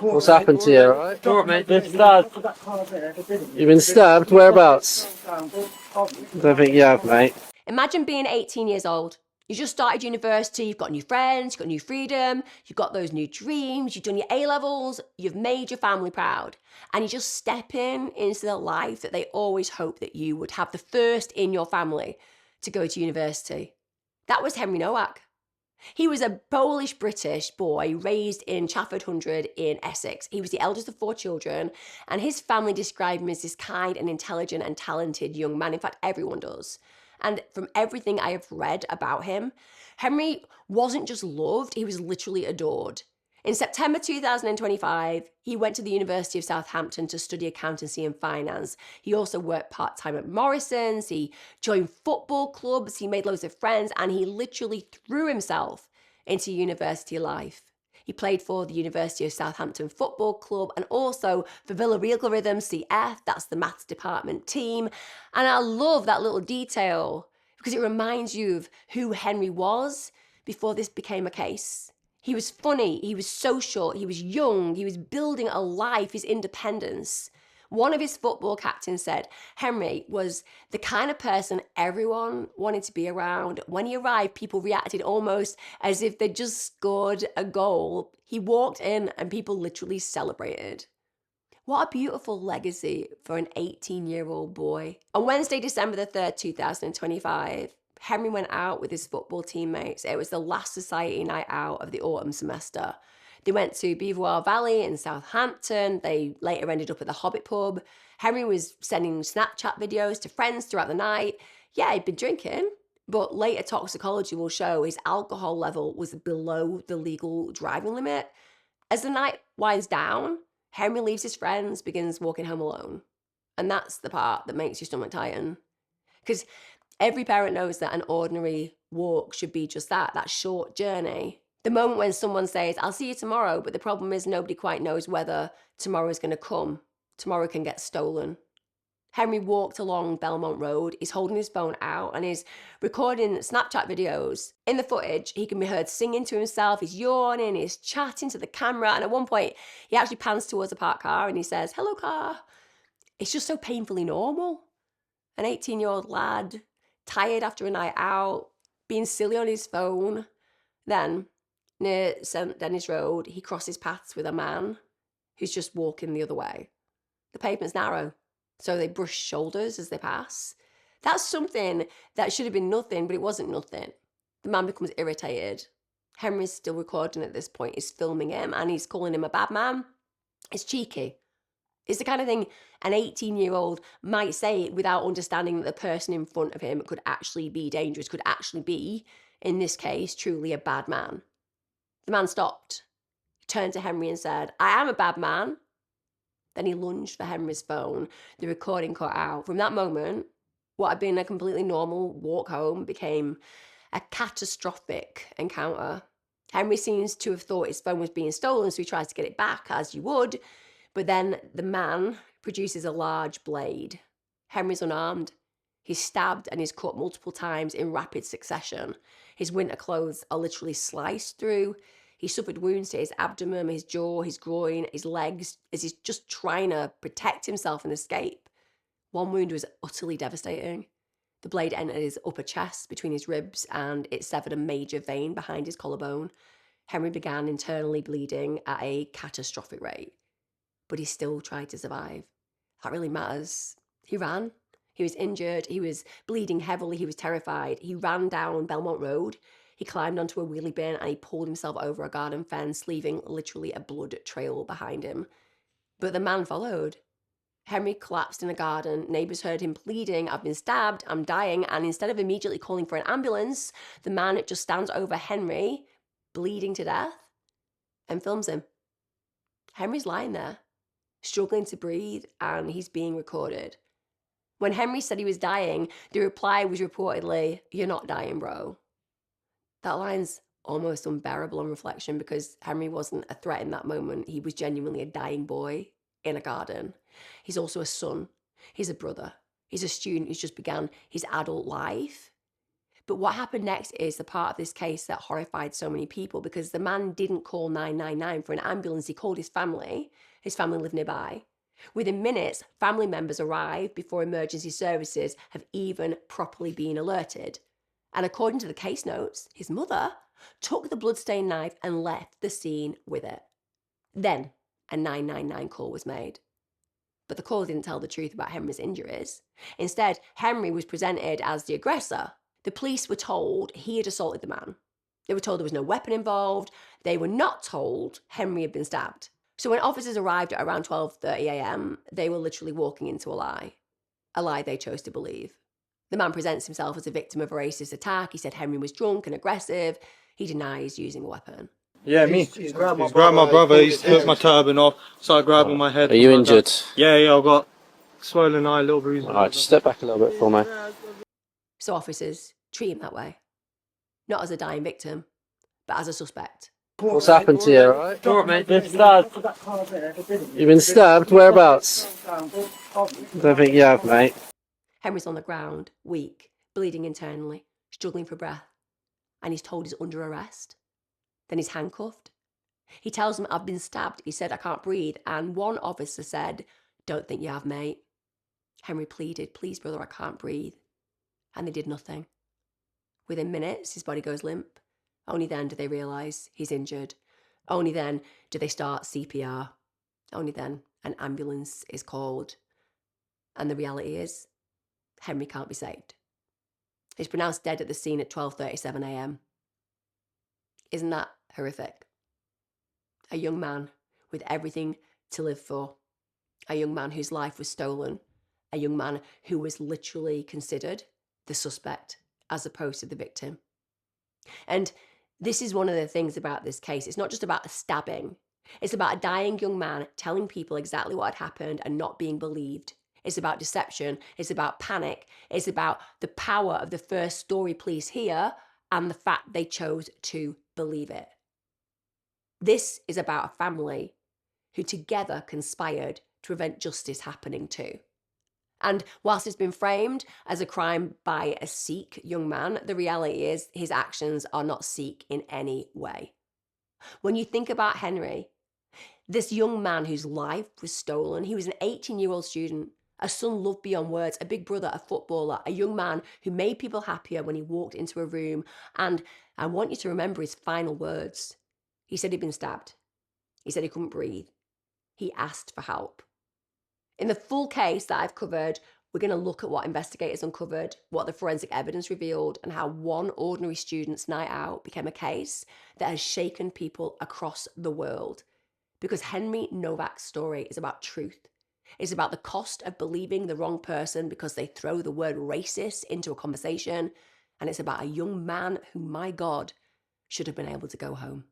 What's happened to you, alright? Alright, mate, been stabbed. You've been stabbed? Whereabouts? I don't think you have, mate. Imagine being 18 years old. You just started university, you've got new friends, you've got new freedom, you've got those new dreams, you've done your A-levels, you've made your family proud. And you just step into the life that they always hoped that you would have, the first in your family to go to university. That was Henry Nowak. He was a Polish-British boy raised in Chafford Hundred in Essex. He was the eldest of 4 children, and his family described him as this kind and intelligent and talented young man. In fact, everyone does. And from everything I have read about him, Henry wasn't just loved, he was literally adored. In September 2025, he went to the University of Southampton to study accountancy and finance. He also worked part-time at Morrison's, he joined football clubs, he made loads of friends, and he literally threw himself into university life. He played for the University of Southampton Football Club and also for Villarreal CF, that's the maths department team. And I love that little detail because it reminds you of who Henry was before this became a case. He was funny, he was social, he was young, he was building a life, his independence. One of his football captains said Henry was the kind of person everyone wanted to be around. When he arrived, people reacted almost as if they'd just scored a goal. He walked in and people literally celebrated. What a beautiful legacy for an 18-year-old boy. On Wednesday, December the 3rd, 2025, Henry went out with his football teammates. It was the last society night out of the autumn semester. They went to Belvoir Valley in Southampton. They later ended up at the Hobbit pub. Henry was sending Snapchat videos to friends throughout the night. Yeah, he'd been drinking, but later toxicology will show his alcohol level was below the legal driving limit. As the night winds down, Henry leaves his friends, begins walking home alone. And that's the part that makes your stomach tighten. Because every parent knows that an ordinary walk should be just that short journey. The moment when someone says, I'll see you tomorrow, but the problem is nobody quite knows whether tomorrow is going to come. Tomorrow can get stolen. Henry walked along Belmont Road. He's holding his phone out and he's recording Snapchat videos. In the footage, he can be heard singing to himself. He's yawning, he's chatting to the camera. And at one point, he actually pans towards a parked car and he says, hello, car. It's just so painfully normal. An 18-year-old lad, tired after a night out, being silly on his phone. Then, near St. Denis Road, he crosses paths with a man who's just walking the other way. The pavement's narrow, so they brush shoulders as they pass. That's something that should have been nothing, but it wasn't nothing. The man becomes irritated. Henry's still recording at this point. He's filming him and he's calling him a bad man. It's cheeky. It's the kind of thing an 18-year-old might say without understanding that the person in front of him could actually be dangerous, could actually be, in this case, truly a bad man. The man stopped. He turned to Henry and said, I am a bad man. Then he lunged for Henry's phone. The recording cut out. From that moment, what had been a completely normal walk home became a catastrophic encounter. Henry seems to have thought his phone was being stolen, so he tries to get it back, as you would. But then the man produces a large blade. Henry's unarmed. He's stabbed and he's cut multiple times in rapid succession. His winter clothes are literally sliced through. He suffered wounds to his abdomen, his jaw, his groin, his legs, as he's just trying to protect himself and escape. One wound was utterly devastating. The blade entered his upper chest between his ribs and it severed a major vein behind his collarbone. Henry began internally bleeding at a catastrophic rate, but he still tried to survive. That really matters. He ran. He was injured. He was bleeding heavily. He was terrified. He ran down Belmont Road. He climbed onto a wheelie bin and he pulled himself over a garden fence, leaving literally a blood trail behind him. But the man followed. Henry collapsed in a garden. Neighbours heard him pleading, I've been stabbed, I'm dying. And instead of immediately calling for an ambulance, the man just stands over Henry, bleeding to death, and films him. Henry's lying there, struggling to breathe, and he's being recorded. When Henry said he was dying, the reply was reportedly, you're not dying, bro. That line's almost unbearable on reflection because Henry wasn't a threat in that moment. He was genuinely a dying boy in a garden. He's also a son. He's a brother. He's a student who's just began his adult life. But what happened next is the part of this case that horrified so many people, because the man didn't call 999 for an ambulance. He called his family. His family lived nearby. Within minutes, family members arrived before emergency services have even properly been alerted. And according to the case notes, his mother took the bloodstained knife and left the scene with it. Then a 999 call was made. But the call didn't tell the truth about Henry's injuries. Instead, Henry was presented as the aggressor. The police were told he had assaulted the man. They were told there was no weapon involved. They were not told Henry had been stabbed. So when officers arrived at around 12:30 a.m., they were literally walking into a lie they chose to believe. The man presents himself as a victim of a racist attack. He said Henry was drunk and aggressive. He denies using a weapon. Yeah, me. He's grabbed my brother, he's took my turban off, started grabbing my head. Are you injured? Yeah, I've got swollen eye, little bruise. Alright, just step back a little bit for me. So officers treat him that way. Not as a dying victim, but as a suspect. What's happened to you, alright? Alright, mate, been stabbed. You've been stabbed? Whereabouts? Don't think you have, mate. Henry's on the ground, weak, bleeding internally, struggling for breath. And he's told he's under arrest. Then he's handcuffed. He tells them, I've been stabbed. He said, I can't breathe. And one officer said, don't think you have, mate. Henry pleaded, please, brother, I can't breathe. And they did nothing. Within minutes, his body goes limp. Only then do they realise he's injured. Only then do they start CPR. Only then an ambulance is called. And the reality is, Henry can't be saved. He's pronounced dead at the scene at 12:37 a.m. Isn't that horrific? A young man with everything to live for. A young man whose life was stolen. A young man who was literally considered the suspect as opposed to the victim. And this is one of the things about this case. It's not just about a stabbing. It's about a dying young man telling people exactly what had happened and not being believed. It's about deception. It's about panic. It's about the power of the first story police here and the fact they chose to believe it. This is about a family who together conspired to prevent justice happening too. And whilst it's been framed as a crime by a Sikh young man, the reality is his actions are not Sikh in any way. When you think about Henry, this young man whose life was stolen, he was an 18-year-old student, a son loved beyond words, a big brother, a footballer, a young man who made people happier when he walked into a room. And I want you to remember his final words. He said he'd been stabbed. He said he couldn't breathe. He asked for help. In the full case that I've covered, we're going to look at what investigators uncovered, what the forensic evidence revealed, and how one ordinary student's night out became a case that has shaken people across the world. Because Henry Nowak's story is about truth. It's about the cost of believing the wrong person because they throw the word racist into a conversation. And it's about a young man who, my God, should have been able to go home.